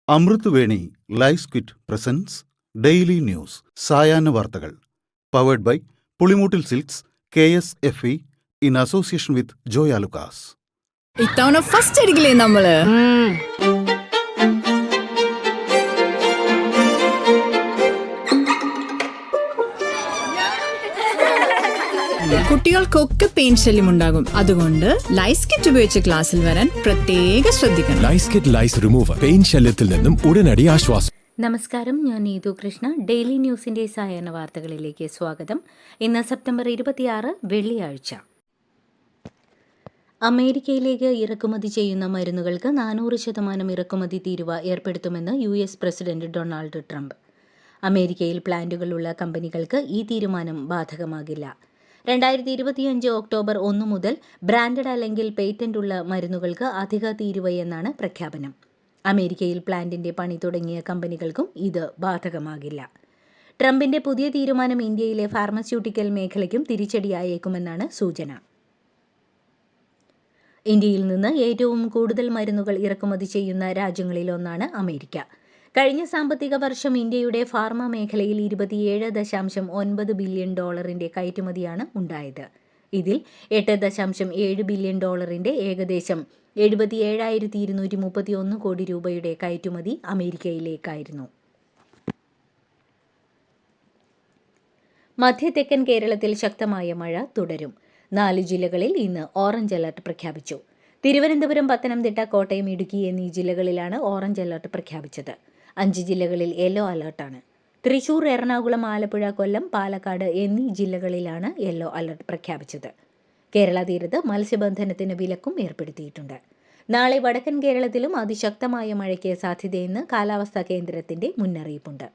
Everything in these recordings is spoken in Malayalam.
അമൃത് Veni life quit presents daily news സായാഹ്ന വാർത്തകൾ powered by Pulimoottil silks KSFE in association with Joy Alukkas. ഇത്തവണ ഫസ്റ്റ് അടിക്കില്ലേ നമ്മള്? കുട്ടികൾക്കൊക്കെ പെയിൻ ശല്യം ഉണ്ടാകും. അതുകൊണ്ട് ലൈസ് കിറ്റ് ഉപയോഗിച്ച് ക്ലാസ്സിൽ വരാൻ പ്രത്യേക ശ്രദ്ധിക്കണം. ലൈസ് കിറ്റ് ലൈസ് റിമൂവർ പെയിൻ ശല്യത്തിൽ നിന്നും ഉടനടി ആശ്വാസം. നമസ്കാരം, ഞാൻ നീതു കൃഷ്ണ. ഡെയിലി ന്യൂസിന്റെ സായാഹ്ന വാർത്തകളിലേക്ക് സ്വാഗതം. ഇന്ന് സെപ്റ്റംബർ 26 വെള്ളിയാഴ്ച. അമേരിക്കയിലേക്ക് ഇറക്കുമതി ചെയ്യുന്ന മരുന്നുകൾക്ക് 400% ഇറക്കുമതി തീരുവ ഏർപ്പെടുത്തുമെന്ന് US പ്രസിഡന്റ് ഡൊണാൾഡ് ട്രംപ്. അമേരിക്കയിൽ പ്ലാന്റുകളുള്ള കമ്പനികൾക്ക് ഈ തീരുമാനം ബാധകമാകില്ല. 2025 ഒക്ടോബർ 1 മുതൽ ബ്രാൻഡഡ് അല്ലെങ്കിൽ പേറ്റന്റ് ഉള്ള മരുന്നുകൾക്ക് അധിക തീരുവയെന്നാണ് പ്രഖ്യാപനം. അമേരിക്കയിൽ പ്ലാന്റിന്റെ പണി തുടങ്ങിയ കമ്പനികൾക്കും ഇത് ബാധകമാകില്ല. ട്രംപിന്റെ പുതിയ തീരുമാനം ഇന്ത്യയിലെ ഫാർമസ്യൂട്ടിക്കൽ മേഖലയ്ക്കും തിരിച്ചടിയായേക്കുമെന്നാണ് സൂചന. ഇന്ത്യയിൽ നിന്ന് ഏറ്റവും കൂടുതൽ മരുന്നുകൾ ഇറക്കുമതി ചെയ്യുന്ന രാജ്യങ്ങളിലൊന്നാണ് അമേരിക്ക. കഴിഞ്ഞ സാമ്പത്തിക വർഷം ഇന്ത്യയുടെ ഫാർമ മേഖലയിൽ $27.9 ബില്യൺ കയറ്റുമതിയാണ് ഉണ്ടായത്. ഇതിൽ $8.7 ബില്യൺ ഏകദേശം 77,231 കോടി രൂപയുടെ കയറ്റുമതി അമേരിക്കയിലേക്കായിരുന്നു. മധ്യ-തെക്കൻ കേരളത്തിൽ ശക്തമായ മഴ തുടരും. 4 ജില്ലകളിൽ ഇന്ന് ഓറഞ്ച് അലർട്ട് പ്രഖ്യാപിച്ചു. തിരുവനന്തപുരം, പത്തനംതിട്ട, കോട്ടയം, ഇടുക്കി എന്നീ ജില്ലകളിലാണ് ഓറഞ്ച് അലർട്ട് പ്രഖ്യാപിച്ചത്. 5 ജില്ലകളിൽ യെല്ലോ അലർട്ടാണ്. തൃശൂർ, എറണാകുളം, ആലപ്പുഴ, കൊല്ലം, പാലക്കാട് എന്നീ ജില്ലകളിലാണ് യെല്ലോ അലർട്ട് പ്രഖ്യാപിച്ചത്. കേരള തീരത്ത് മത്സ്യബന്ധനത്തിന് വിലക്കും ഏർപ്പെടുത്തിയിട്ടുണ്ട്. നാളെ വടക്കൻ കേരളത്തിലും അതിശക്തമായ മഴയ്ക്ക് സാധ്യതയെന്ന് കാലാവസ്ഥാ കേന്ദ്രത്തിന്റെ മുന്നറിയിപ്പുണ്ട്.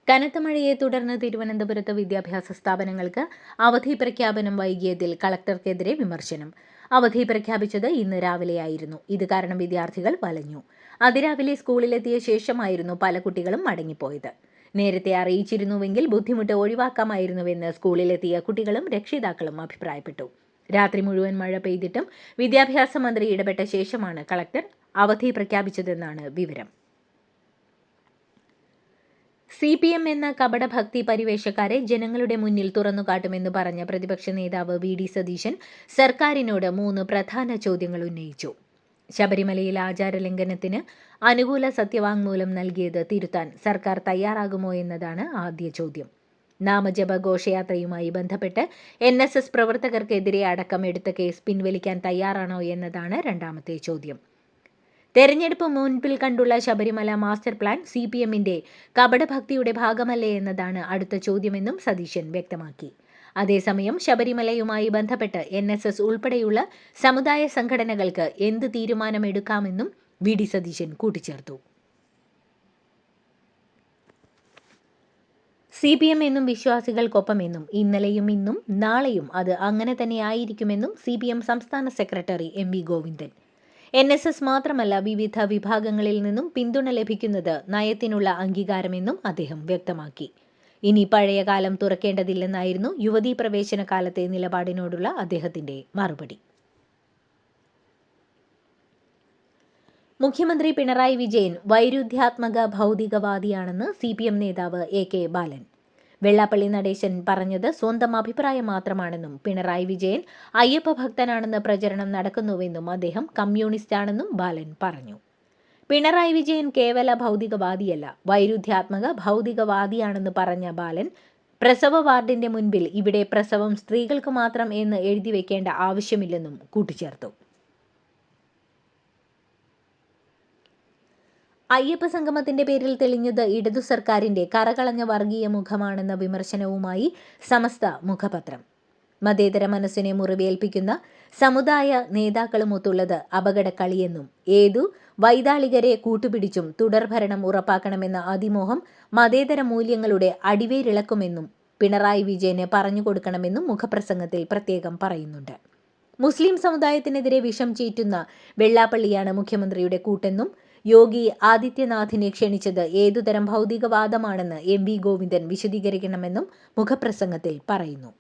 കനത്ത മഴയെ തുടർന്ന് തിരുവനന്തപുരത്ത് വിദ്യാഭ്യാസ സ്ഥാപനങ്ങൾക്ക് അവധി പ്രഖ്യാപനം വൈകിയതിൽ കളക്ടർക്കെതിരെ വിമർശനം. അവധി പ്രഖ്യാപിച്ചത് ഇന്ന് രാവിലെയായിരുന്നു. ഇത് കാരണം വിദ്യാർത്ഥികൾ വലഞ്ഞു. അതിരാവിലെ സ്കൂളിലെത്തിയ ശേഷമായിരുന്നു പല കുട്ടികളും മടങ്ങിപ്പോയത്. നേരത്തെ അറിയിച്ചിരുന്നുവെങ്കിൽ ബുദ്ധിമുട്ട് ഒഴിവാക്കാമായിരുന്നുവെന്ന് സ്കൂളിലെത്തിയ കുട്ടികളും രക്ഷിതാക്കളും അഭിപ്രായപ്പെട്ടു. രാത്രി മുഴുവൻ മഴ പെയ്തിട്ടും വിദ്യാഭ്യാസ മന്ത്രി ഇടപെട്ട ശേഷമാണ് കളക്ടർ അവധി പ്രഖ്യാപിച്ചതെന്നാണ് വിവരം. CPM എന്ന കപടഭക്തി പരിവേഷക്കാരെ ജനങ്ങളുടെ മുന്നിൽ തുറന്നുകാട്ടുമെന്ന് പറഞ്ഞ പ്രതിപക്ഷ നേതാവ് VD സതീശൻ സർക്കാരിനോട് 3 പ്രധാന ചോദ്യങ്ങൾ ഉന്നയിച്ചു. ശബരിമലയിൽ ആചാരലംഘനത്തിന് അനുകൂല സത്യവാങ്മൂലം നൽകിയത് തിരുത്താൻ സർക്കാർ തയ്യാറാകുമോ എന്നതാണ് ആദ്യ ചോദ്യം. നാമജപ ഘോഷയാത്രയുമായി ബന്ധപ്പെട്ട് NSS പ്രവർത്തകർക്കെതിരെ അടക്കം എടുത്ത കേസ് പിൻവലിക്കാൻ തയ്യാറാണോ എന്നതാണ് രണ്ടാമത്തെ ചോദ്യം. തെരഞ്ഞെടുപ്പ് മുൻപിൽ കണ്ടുള്ള ശബരിമല മാസ്റ്റർ പ്ലാൻ CPMന്റെ കപടഭക്തിയുടെ ഭാഗമല്ലേ എന്നതാണ് അടുത്ത ചോദ്യമെന്നും സതീശൻ വ്യക്തമാക്കി. അതേസമയം ശബരിമലയുമായി ബന്ധപ്പെട്ട് NSS ഉൾപ്പെടെയുള്ള സമുദായ സംഘടനകൾക്ക് എന്ത് തീരുമാനമെടുക്കാമെന്നും VD സതീശൻ കൂട്ടിച്ചേർത്തു. CPM എന്നും വിശ്വാസികൾക്കൊപ്പമെന്നും ഇന്നലെയും ഇന്നും നാളെയും അത് അങ്ങനെ തന്നെയായിരിക്കുമെന്നും CPM സംസ്ഥാന സെക്രട്ടറി MV ഗോവിന്ദൻ. NSS മാത്രമല്ല, വിവിധ വിഭാഗങ്ങളിൽ നിന്നും പിന്തുണ ലഭിക്കുന്നത് നയത്തിനുള്ള അംഗീകാരമെന്നും അദ്ദേഹം വ്യക്തമാക്കി. ഇനി പഴയ കാലം തുറക്കേണ്ടതില്ലെന്നായിരുന്നു യുവതീ പ്രവേശന കാലത്തെ നിലപാടിനോടുള്ള അദ്ദേഹത്തിന്റെ മറുപടി. മുഖ്യമന്ത്രി പിണറായി വിജയൻ വൈരുദ്ധ്യാത്മക ഭൗതികവാദിയാണെന്ന് CPM നേതാവ് AK ബാലൻ. വെള്ളാപ്പള്ളി നടേശൻ പറഞ്ഞത് സ്വന്തം അഭിപ്രായം മാത്രമാണെന്നും പിണറായി വിജയൻ അയ്യപ്പ ഭക്തനാണെന്ന് പ്രചരണം നടക്കുന്നുവെന്നും അദ്ദേഹം കമ്മ്യൂണിസ്റ്റാണെന്നും ബാലൻ പറഞ്ഞു. പിണറായി വിജയൻ കേവല ഭൗതികവാദിയല്ല, വൈരുദ്ധ്യാത്മക ഭൗതികവാദിയാണെന്ന് പറഞ്ഞ ബാലൻ പ്രസവ വാർഡിന്റെ മുൻപിൽ ഇവിടെ പ്രസവം സ്ത്രീകൾക്ക് മാത്രം എന്ന് എഴുതി വെക്കേണ്ട ആവശ്യമില്ലെന്നും കൂട്ടിച്ചേർത്തു. അയ്യപ്പ സംഗമത്തിന്റെ പേരിൽ തെളിഞ്ഞത് ഇടതു സർക്കാരിന്റെ കറകളഞ്ഞ വർഗീയ മുഖമാണെന്ന വിമർശനവുമായി സമസ്ത മുഖപത്രം. മതേതര മനസ്സിനെ മുറിവേൽപ്പിക്കുന്ന സമുദായ നേതാക്കളുമൊത്തുള്ളത് അപകടക്കളിയെന്നും ഏതു വൈതാളികരെ കൂട്ടുപിടിച്ചും തുടർഭരണം ഉറപ്പാക്കണമെന്ന അതിമോഹം മതേതര മൂല്യങ്ങളുടെ അടിവേരിളക്കുമെന്നും പിണറായി വിജയന് പറഞ്ഞുകൊടുക്കണമെന്നും മുഖപ്രസംഗത്തിൽ പ്രത്യേകം പറയുന്നുണ്ട്. മുസ്ലിം സമുദായത്തിനെതിരെ വിഷം ചീറ്റുന്ന വെള്ളാപ്പള്ളിയാണ് മുഖ്യമന്ത്രിയുടെ കൂട്ടെന്നും യോഗി ആദിത്യനാഥിനെ ക്ഷണിച്ചത് ഏതുതരം ഭൗതികവാദമാണെന്ന് MV ഗോവിന്ദൻ വിശദീകരിക്കണമെന്നും മുഖപ്രസംഗത്തിൽ പറയുന്നു.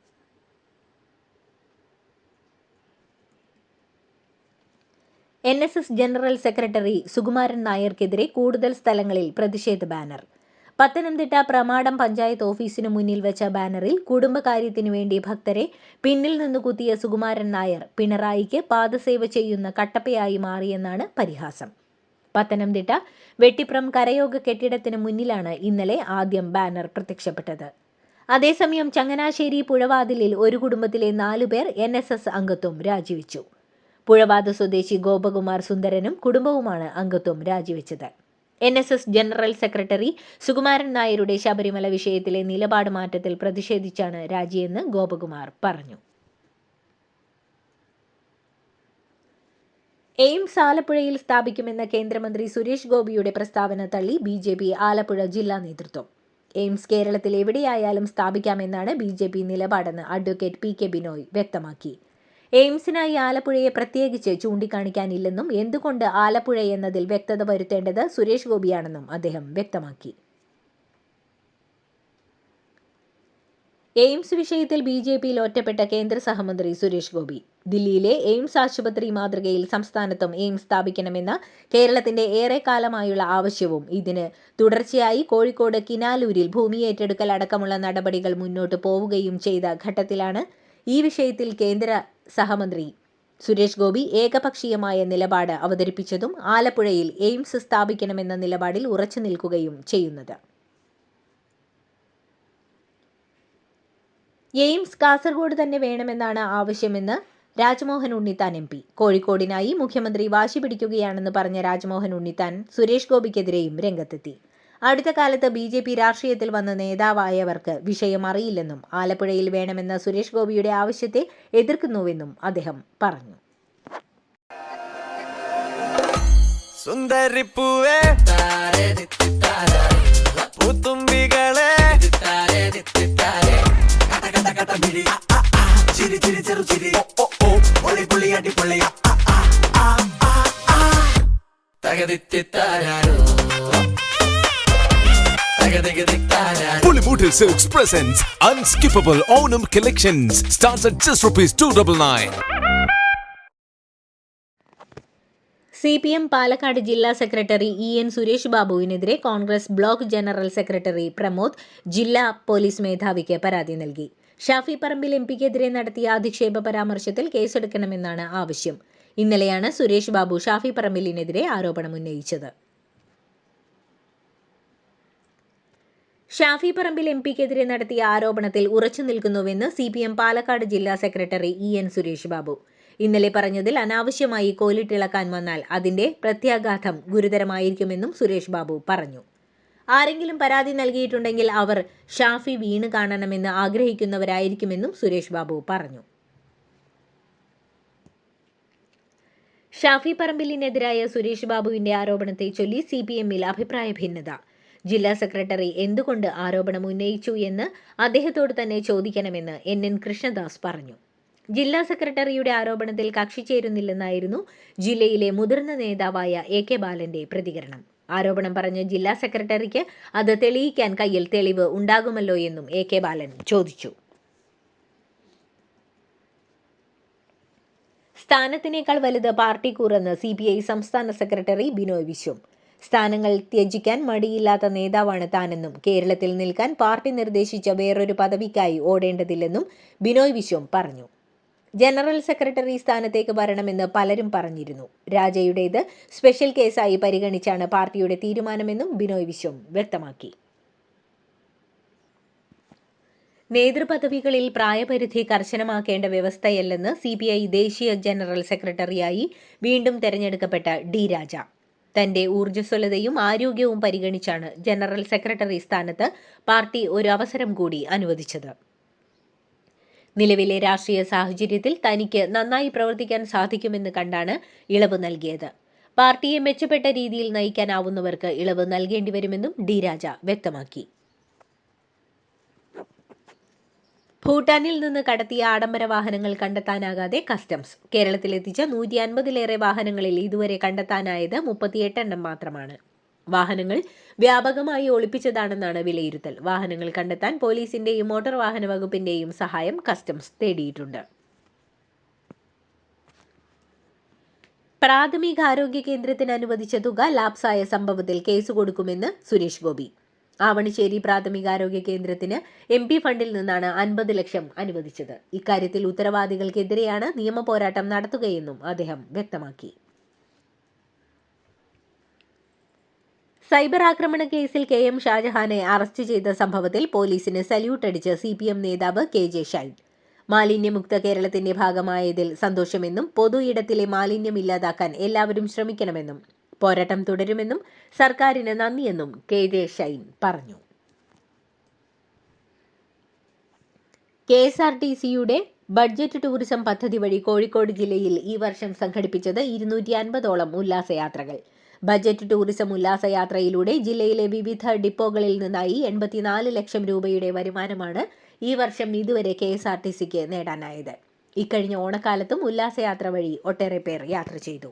NSS ജനറൽ സെക്രട്ടറി സുകുമാരൻ നായർക്കെതിരെ കൂടുതൽ സ്ഥലങ്ങളിൽ പ്രതിഷേധ ബാനർ. പത്തനംതിട്ട പ്രമാടം പഞ്ചായത്ത് ഓഫീസിനു മുന്നിൽ വെച്ച ബാനറിൽ കുടുംബകാര്യത്തിനു വേണ്ടി ഭക്തരെ പിന്നിൽ നിന്ന് കുത്തിയ സുകുമാരൻ നായർ പിണറായിക്ക് പാദസേവ ചെയ്യുന്ന കട്ടപ്പയായി മാറിയെന്നാണ് പരിഹാസം. പത്തനംതിട്ട വെട്ടിപ്രം കരയോഗ കെട്ടിടത്തിന് മുന്നിലാണ് ഇന്നലെ ആദ്യം ബാനർ പ്രത്യക്ഷപ്പെട്ടത്. അതേസമയം ചങ്ങനാശ്ശേരി പുഴവാതിലിൽ ഒരു കുടുംബത്തിലെ 4 പേർ NSS അംഗത്വം രാജിവെച്ചു. പുഴവാത് സ്വദേശി ഗോപകുമാർ സുന്ദരനും കുടുംബവുമാണ് അംഗത്വം രാജിവെച്ചത്. NSS ജനറൽ സെക്രട്ടറി സുകുമാരൻ നായരുടെ ശബരിമല വിഷയത്തിലെ നിലപാട് മാറ്റത്തിൽ പ്രതിഷേധിച്ചാണ് രാജിയെന്ന് ഗോപകുമാർ പറഞ്ഞു. എയിംസ് ആലപ്പുഴയിൽ സ്ഥാപിക്കുമെന്ന കേന്ദ്രമന്ത്രി സുരേഷ് ഗോപിയുടെ പ്രസ്താവന തള്ളി BJP ആലപ്പുഴ ജില്ലാ നേതൃത്വം. എയിംസ് കേരളത്തിൽ എവിടെയായാലും സ്ഥാപിക്കാമെന്നാണ് BJP നിലപാടെന്ന് അഡ്വക്കേറ്റ് PK ബിനോയ് വ്യക്തമാക്കി. എയിംസിനായി ആലപ്പുഴയെ പ്രത്യേകിച്ച് ചൂണ്ടിക്കാണിക്കാനില്ലെന്നും എന്തുകൊണ്ട് ആലപ്പുഴ എന്നതിൽ വ്യക്തത വരുത്തേണ്ടത് സുരേഷ് ഗോപിയാണെന്നും അദ്ദേഹം വ്യക്തമാക്കി. എയിംസ് വിഷയത്തിൽ BJPയിൽ ഒറ്റപ്പെട്ട കേന്ദ്ര സഹമന്ത്രി സുരേഷ് ഗോപി. ദില്ലിയിലെ എയിംസ് ആശുപത്രി മാതൃകയിൽ സംസ്ഥാനത്തും എയിംസ് സ്ഥാപിക്കണമെന്ന കേരളത്തിന്റെ ഏറെക്കാലമായുള്ള ആവശ്യവും ഇതിന് തുടർച്ചയായി കോഴിക്കോട് കിനാലൂരിൽ ഭൂമി ഏറ്റെടുക്കൽ അടക്കമുള്ള നടപടികൾ മുന്നോട്ട് പോവുകയും ചെയ്ത ഘട്ടത്തിലാണ് ഈ വിഷയത്തിൽ കേന്ദ്ര സഹമന്ത്രി സുരേഷ് ഗോപി ഏകപക്ഷീയമായ നിലപാട് അവതരിപ്പിച്ചതും ആലപ്പുഴയിൽ എയിംസ് സ്ഥാപിക്കണമെന്ന നിലപാടിൽ ഉറച്ചു നിൽക്കുകയും ചെയ്യുന്നത്. എയിംസ് കാസർഗോഡ് തന്നെ വേണമെന്നാണ് ആവശ്യമെന്ന് രാജ്മോഹൻ ഉണ്ണിത്താൻ MP. കോഴിക്കോടിനായി മുഖ്യമന്ത്രി വാശി പിടിക്കുകയാണെന്ന് പറഞ്ഞ രാജ്മോഹൻ ഉണ്ണിത്താൻ സുരേഷ് ഗോപിക്കെതിരെയും രംഗത്തെത്തി. അടുത്ത കാലത്ത് BJP രാഷ്ട്രീയത്തിൽ വന്ന നേതാവായവർക്ക് വിഷയം അറിയില്ലെന്നും ആലപ്പുഴയിൽ വേണമെന്ന സുരേഷ് ഗോപിയുടെ ആവശ്യത്തെ എതിർക്കുന്നുവെന്നും അദ്ദേഹം പറഞ്ഞു. സുന്ദരിപ്പൂവേ പൂത്തുമ്പികളെ Pulimutil Silks presents Unskippable Onam Collections. Starts at just ₹299. CPM Palakkad ജില്ലാ സെക്രട്ടറി EN സുരേഷ് ബാബുവിനെതിരെ Congress block general secretary Pramod ജില്ലാ പോലീസ് മേധാവിക്ക് പരാതി നൽകി. ഷാഫി പറമ്പിൽ MPക്കെതിരെ നടത്തിയ അധിക്ഷേപ പരാമർശത്തിൽ കേസെടുക്കണമെന്നാണ് ആവശ്യം. ഇന്നലെയാണ് സുരേഷ് ബാബു ഷാഫി പറമ്പിലിനെതിരെ ആരോപണം ഉന്നയിച്ചത്. ഷാഫി പറമ്പിൽ MPക്കെതിരെ നടത്തിയ ആരോപണത്തിൽ ഉറച്ചു നിൽക്കുന്നുവെന്ന് CPM പാലക്കാട് ജില്ലാ സെക്രട്ടറി EN സുരേഷ് ബാബു. ഇന്നലെ പറഞ്ഞതിൽ അനാവശ്യമായി കോലിട്ടിളക്കാൻ വന്നാൽ അതിന്റെ പ്രത്യാഘാതം ഗുരുതരമായിരിക്കുമെന്നും സുരേഷ് ബാബു പറഞ്ഞു. ആരെങ്കിലും പരാതി നൽകിയിട്ടുണ്ടെങ്കിൽ അവർ ഷാഫി വീണ് കാണണമെന്ന് ആഗ്രഹിക്കുന്നവരായിരിക്കുമെന്നും സുരേഷ് ബാബു പറഞ്ഞു. ഷാഫി പറമ്പിലിനെതിരായ സുരേഷ് ബാബുവിന്റെ ആരോപണത്തെ ചൊല്ലി CPMൽ അഭിപ്രായ ഭിന്നത. ജില്ലാ സെക്രട്ടറി എന്തുകൊണ്ട് ആരോപണം ഉന്നയിച്ചു എന്ന് അദ്ദേഹത്തോട് തന്നെ ചോദിക്കണമെന്ന് NN കൃഷ്ണദാസ് പറഞ്ഞു. ജില്ലാ സെക്രട്ടറിയുടെ ആരോപണത്തിൽ കക്ഷി ചേരുന്നില്ലെന്നായിരുന്നു ജില്ലയിലെ മുതിർന്ന നേതാവായ AK ബാലന്റെ പ്രതികരണം. ആരോപണം പറഞ്ഞ ജില്ലാ സെക്രട്ടറിക്ക് അത് തെളിയിക്കാൻ കയ്യിൽ തെളിവ് ഉണ്ടാകുമല്ലോ എന്നും AK ബാലൻ ചോദിച്ചു. സ്ഥാനത്തിനേക്കാൾ വലുത് പാർട്ടി കൂറെന്ന് CPI സംസ്ഥാന സെക്രട്ടറി ബിനോയ് വിശ്വം. സ്ഥാനങ്ങൾ ത്യജിക്കാൻ മടിയില്ലാത്ത നേതാവാണ് താനെന്നും കേരളത്തിൽ നിൽക്കാൻ പാർട്ടി നിർദ്ദേശിച്ച വേറൊരു പദവിക്കായി ഓടേണ്ടതില്ലെന്നും ബിനോയ് വിശ്വം പറഞ്ഞു. ജനറൽ സെക്രട്ടറി സ്ഥാനത്തേക്ക് വരണമെന്ന് പലരും പറഞ്ഞിരുന്നു. രാജയുടേത് സ്പെഷ്യൽ കേസായി പരിഗണിച്ചാണ് പാർട്ടിയുടെ തീരുമാനമെന്നും ബിനോയ് വിശ്വം വ്യക്തമാക്കി. നേതൃപദവികളിൽ പ്രായപരിധി കർശനമാക്കേണ്ട വ്യവസ്ഥയല്ലെന്ന് CPI ദേശീയ ജനറൽ സെക്രട്ടറിയായി വീണ്ടും തെരഞ്ഞെടുക്കപ്പെട്ട D രാജ. തന്റെ ഊർജ്ജസ്വലതയും ആരോഗ്യവും പരിഗണിച്ചാണ് ജനറൽ സെക്രട്ടറി സ്ഥാനത്ത് പാർട്ടി ഒരു അവസരം കൂടി അനുവദിച്ചത്. നിലവിലെ രാഷ്ട്രീയ സാഹചര്യത്തിൽ തനിക്ക് നന്നായി പ്രവർത്തിക്കാൻ സാധിക്കുമെന്ന് കണ്ടാണ് ഇളവ് നൽകിയത്. പാർട്ടിയെ മെച്ചപ്പെട്ട രീതിയിൽ നയിക്കാനാവുന്നവർക്ക് ഇളവ് നൽകേണ്ടി വരുമെന്നും D രാജ വ്യക്തമാക്കി. ഭൂട്ടാനിൽ നിന്ന് കടത്തിയ ആഡംബര വാഹനങ്ങൾ കണ്ടെത്താനാകാതെ കസ്റ്റംസ്. കേരളത്തിലെത്തിച്ച 150-ലേറെ വാഹനങ്ങളിൽ ഇതുവരെ കണ്ടെത്താനായത് 38 എണ്ണം മാത്രമാണ്. വാഹനങ്ങൾ വ്യാപകമായി ഒളിപ്പിച്ചതാണെന്നാണ് വിലയിരുത്തൽ. വാഹനങ്ങൾ കണ്ടെത്താൻ പോലീസിന്റെയും മോട്ടോർ വാഹന വകുപ്പിന്റെയും സഹായം കസ്റ്റംസ് തേടിയിട്ടുണ്ട്. പ്രാഥമികാരോഗ്യ കേന്ദ്രത്തിന് അനുവദിച്ച തുക ലാപ്സായ സംഭവത്തിൽ കേസ് കൊടുക്കുമെന്ന് സുരേഷ് ഗോപി. ആവണിശ്ശേരി പ്രാഥമികാരോഗ്യ കേന്ദ്രത്തിന് MP ഫണ്ടിൽ നിന്നാണ് 50 ലക്ഷം അനുവദിച്ചത്. ഇക്കാര്യത്തിൽ ഉത്തരവാദികൾക്കെതിരെയാണ് നിയമപോരാട്ടം നടത്തുകയെന്നും അദ്ദേഹം വ്യക്തമാക്കി. സൈബർ ആക്രമണ കേസിൽ KM ഷാജഹാനെ അറസ്റ്റ് ചെയ്ത സംഭവത്തിൽ പോലീസിന് സല്യൂട്ട് അടിച്ച് CPM നേതാവ് KJ ഷൈൻ. മാലിന്യമുക്ത കേരളത്തിന്റെ ഭാഗമായതിൽ സന്തോഷമെന്നും പൊതു ഇടത്തിലെ മാലിന്യം ഇല്ലാതാക്കാൻ എല്ലാവരും ശ്രമിക്കണമെന്നും പോരാട്ടം തുടരുമെന്നും സർക്കാരിന് നന്ദിയെന്നും KJ ഷൈൻ പറഞ്ഞു. KSRTCയുടെ ബഡ്ജറ്റ് ടൂറിസം പദ്ധതി വഴി കോഴിക്കോട് ജില്ലയിൽ ഈ വർഷം സംഘടിപ്പിച്ചത് 250ഓളം ഉല്ലാസയാത്രകൾ. ബജറ്റ് ടൂറിസം ഉല്ലാസയാത്രയിലൂടെ ജില്ലയിലെ വിവിധ ഡിപ്പോകളിൽ നിന്നായി 84 ലക്ഷം രൂപയുടെ വരുമാനമാണ് ഈ വർഷം ഇതുവരെ KSRTCക്ക് നേടാനായത്. ഇക്കഴിഞ്ഞ ഓണക്കാലത്തും ഉല്ലാസയാത്ര വഴി ഒട്ടേറെ പേർ യാത്ര ചെയ്തു.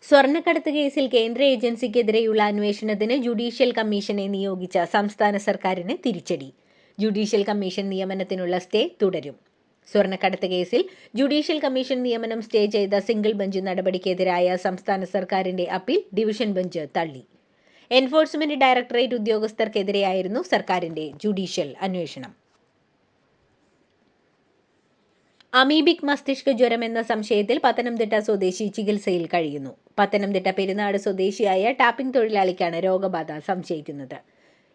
സ്വർണ്ണക്കടത്ത് കേസിൽ കേന്ദ്ര ഏജൻസിക്കെതിരെയുള്ള അന്വേഷണത്തിന് ജുഡീഷ്യൽ കമ്മീഷനെ നിയോഗിച്ച സംസ്ഥാന സർക്കാരിന് തിരിച്ചടി. ജുഡീഷ്യൽ കമ്മീഷൻ നിയമനത്തിനുള്ള സ്റ്റേ തുടരും. സ്വർണ്ണക്കടത്ത് കേസിൽ ജുഡീഷ്യൽ കമ്മീഷൻ നിയമനം സ്റ്റേ ചെയ്ത സിംഗിൾ ബെഞ്ച് നടപടിക്കെതിരായ സംസ്ഥാന സർക്കാരിന്റെ അപ്പീൽ ഡിവിഷൻ ബെഞ്ച് തള്ളി. എൻഫോഴ്സ്മെന്റ് ഡയറക്ടറേറ്റ് ഉദ്യോഗസ്ഥർക്കെതിരെയായിരുന്നു സർക്കാരിന്റെ ജുഡീഷ്യൽ അന്വേഷണം. അമീബിക് മസ്തിഷ്ക ജ്വരം എന്ന സംശയത്തിൽ പത്തനംതിട്ട സ്വദേശി ചികിത്സയിൽ കഴിയുന്നു. പത്തനംതിട്ട പെരുന്നാട് സ്വദേശിയായ ടാപ്പിംഗ് തൊഴിലാളിക്കാണ് രോഗബാധ സംശയിക്കുന്നത്.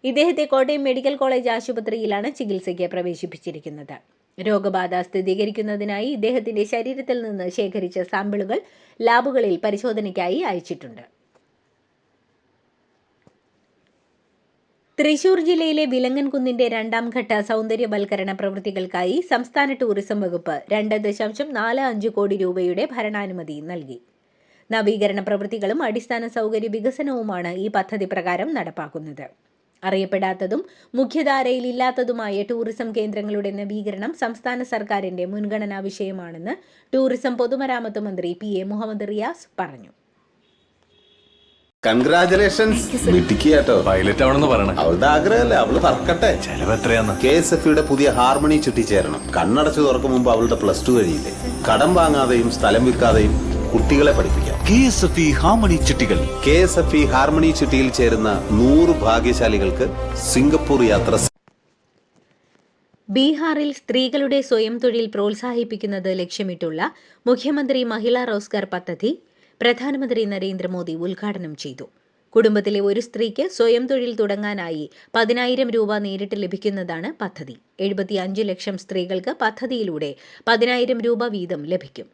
ഇദ്ദേഹത്തെ കോട്ടയം മെഡിക്കൽ കോളേജ് ആശുപത്രിയിലാണ് ചികിത്സയ്ക്ക് പ്രവേശിപ്പിച്ചിരിക്കുന്നത്. രോഗബാധ സ്ഥിരീകരിക്കുന്നതിനായി ഇദ്ദേഹത്തിന്റെ ശരീരത്തിൽ നിന്ന് ശേഖരിച്ച സാമ്പിളുകൾ ലാബുകളിൽ പരിശോധനയ്ക്കായി അയച്ചിട്ടുണ്ട്. തൃശൂർ ജില്ലയിലെ വിലങ്ങൻകുന്നിന്റെ 2ാം ഘട്ട സൗന്ദര്യവൽക്കരണ പ്രവൃത്തികൾക്കായി സംസ്ഥാന ടൂറിസം വകുപ്പ് 2.45 കോടി രൂപയുടെ ഭരണാനുമതി നൽകി. നവീകരണ പ്രവൃത്തികളും അടിസ്ഥാന സൗകര്യ വികസനവുമാണ് ഈ പദ്ധതി പ്രകാരം നടപ്പാക്കുന്നത്. അറിയപ്പെടാത്തതും മുഖ്യധാരയിൽ ഇല്ലാത്തതുമായ ടൂറിസം കേന്ദ്രങ്ങളുടെ നവീകരണം സംസ്ഥാന സർക്കാരിന്റെ മുൻഗണനാ വിഷയമാണെന്ന് ടൂറിസം പൊതുമരാമത്ത് മന്ത്രി PA മുഹമ്മദ് റിയാസ് പറഞ്ഞു. കൺഗ്രാചുലേഷൻസ് മിട്ടിക്കാട്ടോ. പൈലറ്റ് ആവണമെന്ന് പറയണേ. അവളുടെ ആഗ്രഹമല്ലേ, അവള് പറക്കട്ടെ. ചെലവ് എത്രയാന്ന്? KSFEയുടെ പുതിയ ഹാർമണി ചുറ്റി ചേരണം. കണ്ണടച്ചു തുറക്കും മുമ്പ് അവളുടെ +2 കഴിയില്ലേ. കടം വാങ്ങാതെയും സ്ഥലം വിൽക്കാതെയും കുട്ടികളെ പഠിപ്പിക്കാം. KSFE ഹാർമണി ചിട്ടികൾ. KSFE ഹാർമണി ചുറ്റിയിൽ ചേരുന്ന 100 ഭാഗ്യശാലികൾക്ക് സിംഗപ്പൂർ യാത്ര. ബീഹാറിൽ സ്ത്രീകളുടെ സ്വയം തൊഴിൽ പ്രോത്സാഹിപ്പിക്കുന്നത് ലക്ഷ്യമിട്ടുള്ള മുഖ്യമന്ത്രി മഹിളാ റോസ്ഗാർ പദ്ധതി പ്രധാനമന്ത്രി നരേന്ദ്രമോദി ഉദ്ഘാടനം ചെയ്തു. കുടുംബത്തിലെ ഒരു സ്ത്രീക്ക് സ്വയം തൊഴിൽ തുടങ്ങാനായി 10,000 രൂപ നേരിട്ട് ലഭിക്കുന്നതാണ് പദ്ധതി. 75 ലക്ഷം സ്ത്രീകൾക്ക് പദ്ധതിയിലൂടെ 10,000 രൂപ വീതം ലഭിക്കും.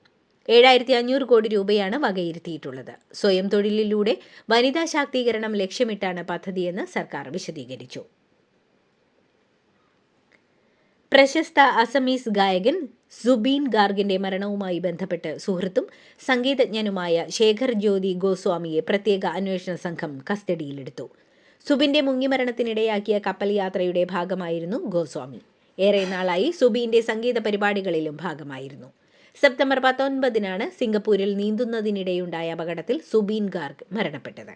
7,500 കോടി രൂപയാണ് വകയിരുത്തിയിട്ടുള്ളത്. സ്വയം തൊഴിലിലൂടെ വനിതാ ശാക്തീകരണം ലക്ഷ്യമിട്ടാണ് പദ്ധതിയെന്ന് സർക്കാർ വിശദീകരിച്ചു. പ്രശസ്ത അസമീസ് ഗായകൻ സുബീൻ ഗാർഗിന്റെ മരണവുമായി ബന്ധപ്പെട്ട് സുഹൃത്തും സംഗീതജ്ഞനുമായ ശേഖർ ജ്യോതി ഗോസ്വാമിയെ പ്രത്യേക അന്വേഷണ സംഘം കസ്റ്റഡിയിലെടുത്തു. സുബിന്റെ മുങ്ങിമരണത്തിനിടയാക്കിയ കപ്പൽ യാത്രയുടെ ഭാഗമായിരുന്നു ഗോസ്വാമി. ഏറെ നാളായി സുബീന്റെ സംഗീത പരിപാടികളിലും ഭാഗമായിരുന്നു. സെപ്റ്റംബർ 19 സിംഗപ്പൂരിൽ നീന്തുന്നതിനിടെയുണ്ടായ അപകടത്തിൽ സുബീൻ ഗാർഗ് മരണപ്പെട്ടത്.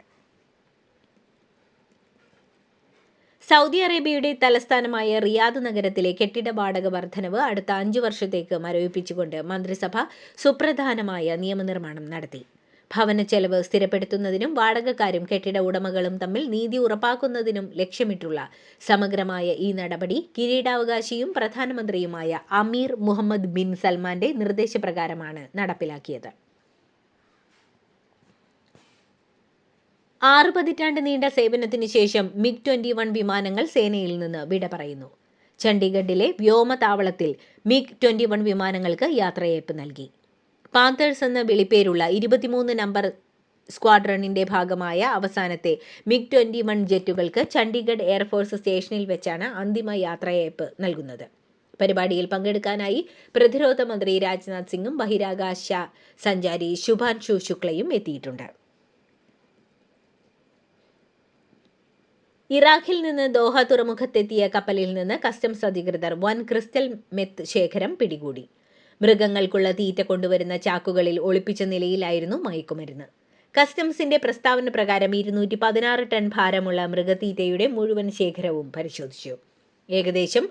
സൗദി അറേബ്യയുടെ തലസ്ഥാനമായ റിയാദ് നഗരത്തിലെ കെട്ടിട വാടക വർധനവ് അടുത്ത 5 വർഷത്തേക്ക് മരവിപ്പിച്ചുകൊണ്ട് മന്ത്രിസഭ സുപ്രധാനമായ നിയമനിർമ്മാണം നടത്തി. ഭവന ചെലവ് സ്ഥിരപ്പെടുത്തുന്നതിനും വാടകക്കാരും കെട്ടിട ഉടമകളും തമ്മിൽ നീതി ഉറപ്പാക്കുന്നതിനും ലക്ഷ്യമിട്ടുള്ള സമഗ്രമായ ഈ നടപടി കിരീടാവകാശിയും പ്രധാനമന്ത്രിയുമായ അമീർ മുഹമ്മദ് ബിൻ സൽമാന്റെ നിർദ്ദേശപ്രകാരമാണ് നടപ്പിലാക്കിയത്. 6 പതിറ്റാണ്ട് നീണ്ട സേവനത്തിന് ശേഷം MiG-21 വിമാനങ്ങൾ സേനയിൽ നിന്ന് വിട പറയുന്നു. ചണ്ഡീഗഡിലെ വ്യോമതാവളത്തിൽ MiG-21 വിമാനങ്ങൾക്ക് യാത്രയയപ്പ് നൽകി. പാന്തേഴ്സ് എന്ന വിളിപ്പേരുള്ള 23 നമ്പർ സ്ക്വാഡ്രണിന്റെ ഭാഗമായ അവസാനത്തെ MiG-21 ജെറ്റുകൾക്ക് ചണ്ഡീഗഡ് എയർഫോഴ്സ് സ്റ്റേഷനിൽ വെച്ചാണ് അന്തിമ യാത്രയയപ്പ് നൽകുന്നത്. പരിപാടിയിൽ പങ്കെടുക്കാനായി പ്രതിരോധ മന്ത്രി രാജ്നാഥ് സിംഗും ബഹിരാകാശ സഞ്ചാരി ശുഭാൻഷു ശുക്ലയും എത്തിയിട്ടുണ്ട്. ഇറാഖിൽ നിന്ന് ദോഹ തുറമുഖത്തെത്തിയ കപ്പലിൽ നിന്ന് കസ്റ്റംസ് അധികൃതർ വൻ ക്രിസ്റ്റൽ മെത്ത് ശേഖരം പിടികൂടി. മൃഗങ്ങൾക്കുള്ള തീറ്റ കൊണ്ടുവരുന്ന ചാക്കുകളിൽ ഒളിപ്പിച്ച നിലയിലായിരുന്നു മയക്കുമരുന്ന്. കസ്റ്റംസിന്റെ പ്രസ്താവന പ്രകാരം 216 ടൺ ഭാരമുള്ള മൃഗത്തീറ്റയുടെ മുഴുവൻ ശേഖരവും പരിശോധിച്ചു. ഏകദേശം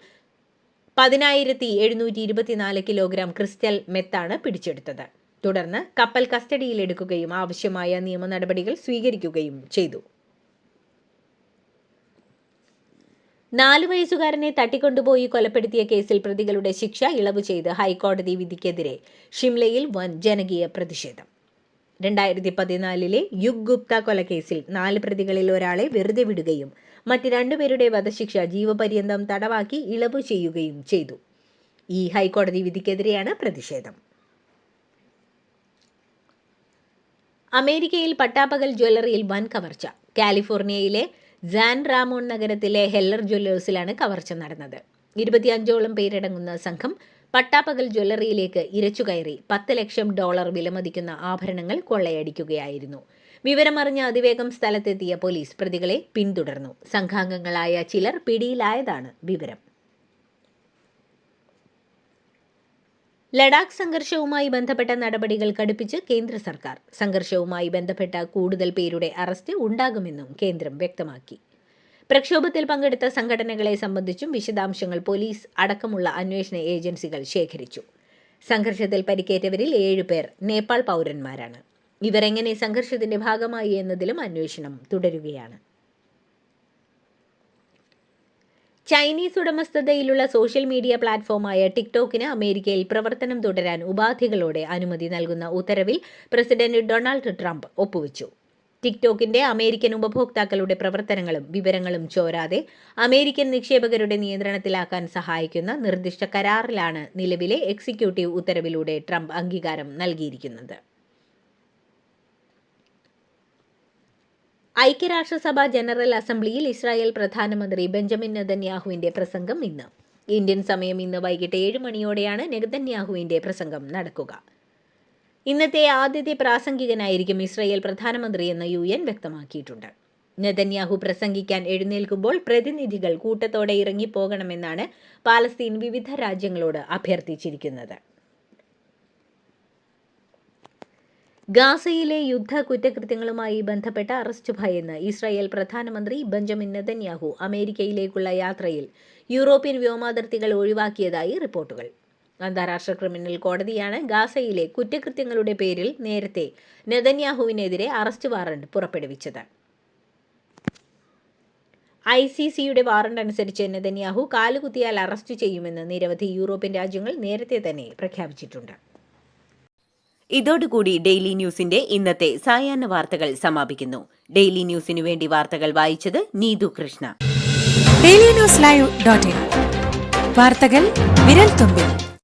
10,724 കിലോഗ്രാം ക്രിസ്റ്റൽ മെത്താണ് പിടിച്ചെടുത്തത്. തുടർന്ന് കപ്പൽ കസ്റ്റഡിയിലെടുക്കുകയും ആവശ്യമായ നിയമ നടപടികൾ സ്വീകരിക്കുകയും ചെയ്തു. 4 വയസ്സുകാരനെ തട്ടിക്കൊണ്ടുപോയി കൊലപ്പെടുത്തിയ കേസിൽ പ്രതികളുടെ ശിക്ഷ ഇളവ് ചെയ്ത് ഹൈക്കോടതി വിധിക്കെതിരെ ഷിംലയിൽ വൻ ജനകീയ പ്രതിഷേധം. 2014 യുഗ് ഗുപ്ത കൊലക്കേസിൽ 4 പ്രതികളിൽ ഒരാളെ വെറുതെ വിടുകയും മറ്റ് 2 പേരുടെ വധശിക്ഷ ജീവപര്യന്തം തടവാക്കി ഇളവ് ചെയ്യുകയും ചെയ്തു. ഈ ഹൈക്കോടതി വിധിക്കെതിരെയാണ് പ്രതിഷേധം. അമേരിക്കയിൽ പട്ടാപ്പകൽ ജ്വല്ലറിയിൽ വൻ കവർച്ച. കാലിഫോർണിയയിലെ സാൻ റാമോൺ നഗരത്തിലെ ഹെല്ലർ ജ്വല്ലേഴ്സിലാണ് കവർച്ച നടന്നത്. 25ഓളം പേരടങ്ങുന്ന സംഘം പട്ടാപ്പകൽ ജ്വല്ലറിയിലേക്ക് ഇരച്ചുകയറി $10 ലക്ഷം വിലമതിക്കുന്ന ആഭരണങ്ങൾ കൊള്ളയടിക്കുകയായിരുന്നു. വിവരമറിഞ്ഞ അതിവേഗം സ്ഥലത്തെത്തിയ പോലീസ് പ്രതികളെ പിന്തുടർന്നു. സംഘാംഗങ്ങളായ ചിലർ പിടിയിലായതാണ് വിവരം. ലഡാക്ക് സംഘർഷവുമായി ബന്ധപ്പെട്ട നടപടികൾ കടുപ്പിച്ച് കേന്ദ്ര സർക്കാർ. സംഘർഷവുമായി ബന്ധപ്പെട്ട കൂടുതൽ പേരുടെ അറസ്റ്റ് ഉണ്ടാകുമെന്നും കേന്ദ്രം വ്യക്തമാക്കി. പ്രക്ഷോഭത്തിൽ പങ്കെടുത്ത സംഘടനകളെ സംബന്ധിച്ചും വിശദാംശങ്ങൾ പോലീസ് അടക്കമുള്ള അന്വേഷണ ഏജൻസികൾ ശേഖരിച്ചു. സംഘർഷത്തിൽ പരിക്കേറ്റവരിൽ 7 പേർ നേപ്പാൾ പൗരന്മാരാണ്. ഇവർ എങ്ങനെ സംഘർഷത്തിന്റെ ഭാഗമായി എന്നതിലും അന്വേഷണം തുടരുകയാണ്. ചൈനീസ് ഉടമസ്ഥതയിലുള്ള സോഷ്യൽ മീഡിയ പ്ലാറ്റ്ഫോമായ ടിക്ടോക്കിന് അമേരിക്കയിൽ പ്രവർത്തനം തുടരാൻ ഉപാധികളോടെ അനുമതി നൽകുന്ന ഉത്തരവിൽ പ്രസിഡന്റ് ഡൊണാൾഡ് ട്രംപ് ഒപ്പുവെച്ചു. ടിക്ടോക്കിന്റെ അമേരിക്കൻ ഉപഭോക്താക്കളുടെ പ്രവർത്തനങ്ങളും വിവരങ്ങളും ചോരാതെ അമേരിക്കൻ നിക്ഷേപകരുടെ നിയന്ത്രണത്തിലാക്കാൻ സഹായിക്കുന്ന നിർദ്ദിഷ്ട കരാറിലാണ് നിലവിലെ എക്സിക്യൂട്ടീവ് ഉത്തരവിലൂടെ ട്രംപ് അംഗീകാരം നൽകിയിരിക്കുന്നത്. ഐക്യരാഷ്ട്രസഭ ജനറൽ അസംബ്ലിയിൽ ഇസ്രായേൽ പ്രധാനമന്ത്രി ബെഞ്ചമിൻ നെതന്യാഹുവിന്റെ പ്രസംഗം ഇന്ന്. ഇന്ത്യൻ സമയം ഇന്ന് വൈകിട്ട് 7 മണിയോടെയാണ് നെതന്യാഹുവിന്റെ പ്രസംഗം നടക്കുക. ഇന്നത്തെ ആദ്യത്തെ പ്രാസംഗികനായിരിക്കും ഇസ്രായേൽ പ്രധാനമന്ത്രിയെന്ന് UN വ്യക്തമാക്കിയിട്ടുണ്ട്. നെതന്യാഹു പ്രസംഗിക്കാൻ എഴുന്നേൽക്കുമ്പോൾ പ്രതിനിധികൾ കൂട്ടത്തോടെ ഇറങ്ങിപ്പോകണമെന്നാണ് പാലസ്തീൻ വിവിധ രാജ്യങ്ങളോട് അഭ്യർത്ഥിച്ചിരിക്കുന്നത്. ഗാസയിലെ യുദ്ധ കുറ്റകൃത്യങ്ങളുമായി ബന്ധപ്പെട്ട അറസ്റ്റ് ഭയന്ന് ഇസ്രായേൽ പ്രധാനമന്ത്രി ബെഞ്ചമിൻ നെതന്യാഹു അമേരിക്കയിലേക്കുള്ള യാത്രയിൽ യൂറോപ്യൻ വ്യോമാതിർത്തികൾ ഒഴിവാക്കിയതായി റിപ്പോർട്ടുകൾ. അന്താരാഷ്ട്ര ക്രിമിനൽ കോടതിയാണ് ഗാസയിലെ കുറ്റകൃത്യങ്ങളുടെ പേരിൽ നേരത്തെ നെതന്യാഹുവിനെതിരെ അറസ്റ്റ് വാറണ്ട് പുറപ്പെടുവിച്ചത്. ICCയുടെ വാറണ്ട് അനുസരിച്ച് നെതന്യാഹു കാലുകുത്തിയാൽ അറസ്റ്റ് ചെയ്യുമെന്ന് നിരവധി യൂറോപ്യൻ രാജ്യങ്ങൾ നേരത്തെ തന്നെ പ്രഖ്യാപിച്ചിട്ടുണ്ട്. ഇതോടുകൂടി ഡെയിലി ന്യൂസിന്റെ ഇന്നത്തെ സായാഹ്ന വാർത്തകൾ സമാപിക്കുന്നു. ഡെയിലി ന്യൂസിനു വേണ്ടി വാർത്തകൾ വായിച്ചത് നീതു കൃഷ്ണ. ഡെയിലി ന്യൂസ് ലൈവ്.in വാർത്തകൾ വിരൽ തുമ്പിൽ.